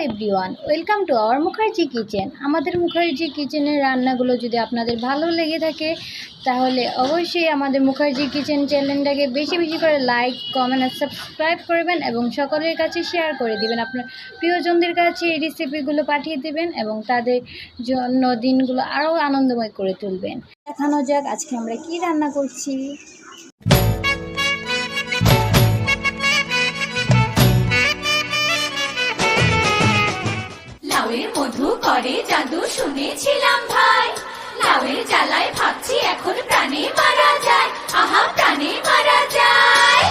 Everyone, welcome to our Mukherjee kitchen. আমাদের মুখার্জি কিচেনের রান্নাগুলো যদি আপনাদের ভালো লেগে থাকে তাহলে অবশ্যই আমাদের মুখার্জি কিচেন চ্যানেলটাকে বেশি বেশি করে লাইক, কমেন্ট আর সাবস্ক্রাইব করবেন এবং সকলের কাছে শেয়ার করে দিবেন। আপনার প্রিয়জনদের কাছে এই রেসিপিগুলো পাঠিয়ে দেবেন এবং তাদের জন্য দিনগুলো আরও আনন্দময় করে তুলবেন। দেখানো যাক আজকে আমরা কি রান্না করছি। লাউয়ের মধু করে জাদু শুনেছিলাম ভাই, লাউয়ের জ্বালায় ভাবছি এখন প্রাণে মারা যায়, আহা প্রাণে মারা যায়।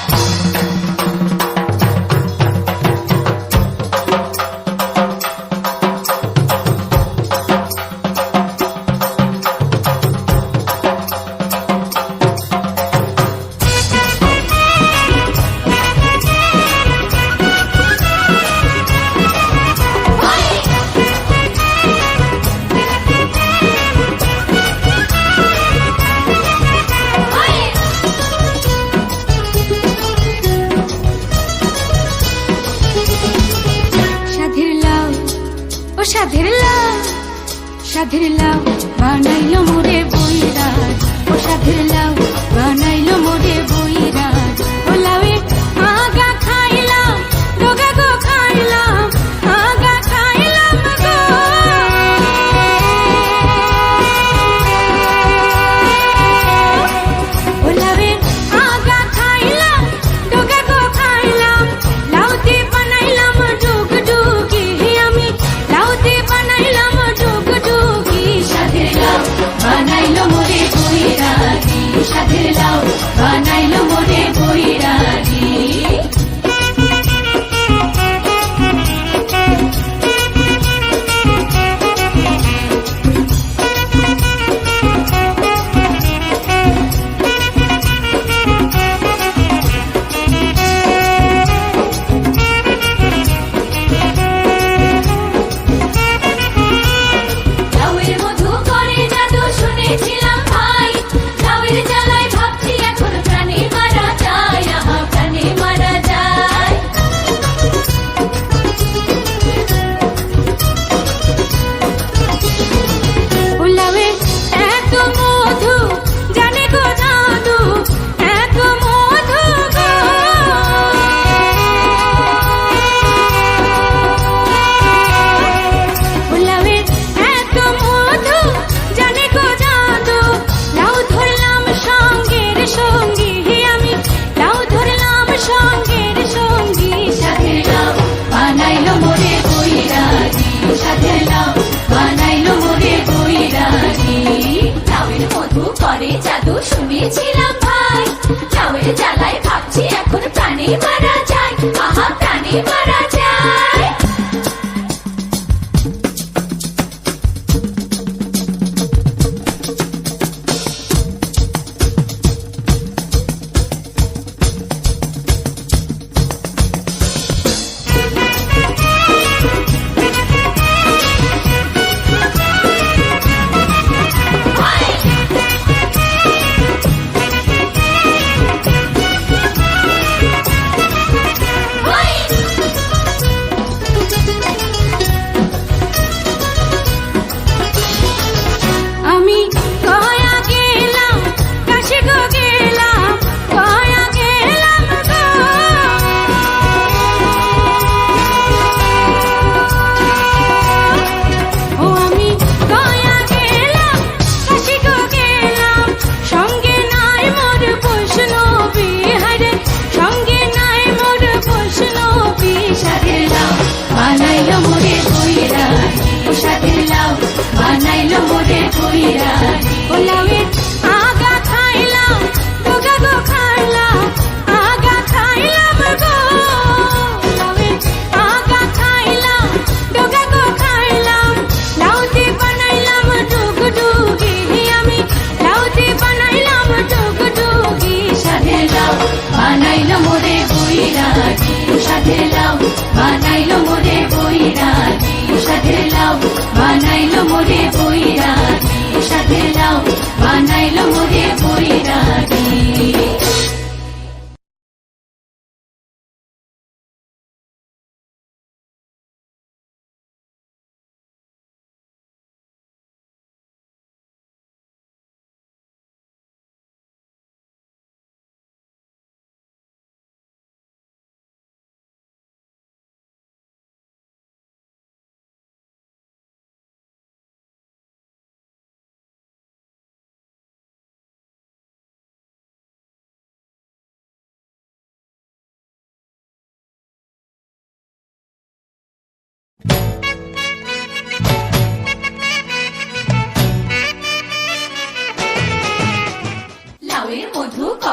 সাধের লাউ বানাইলো মোরে বইরাজ, ও সাধের লাউ বানাইলো মোরে বইরাজ। ও লাউয়ের আগা খাইলাম, ডগা গো খাইলাম, আগা খাইলাম গো। ও লাউয়ের আগা খাইলাম, ডগা গো খাইলাম, লাউতে বানাইলাম ডুগডুগি, আমি লাউতে বানাইলাম বানাইলো মোরে বৈরাগী, সাধের লাউ বানাইলো মোরে বৈরাগী। জাদু শুনেছিলাম ভাই, লাউয়ের জ্বালায় ভাবছি এখন প্রাণে মারা যায়, আহা প্রাণে মারা যায়।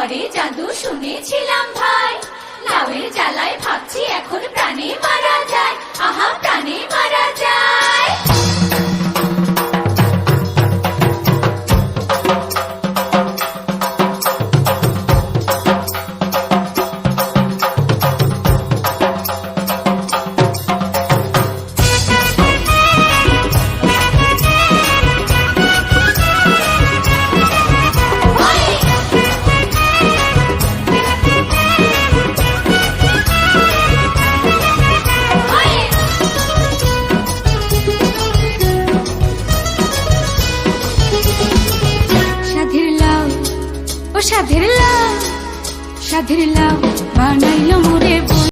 করে জাদু শুনেছিলাম ভাই, লাউয়ের জ্বালায় ভাবছি এখন প্রাণে মারা যায়, আহা প্রাণে মারা যায়। সাধের লাউ ও সাধের লাউ, সাধের লাউ বানাইলো মোরে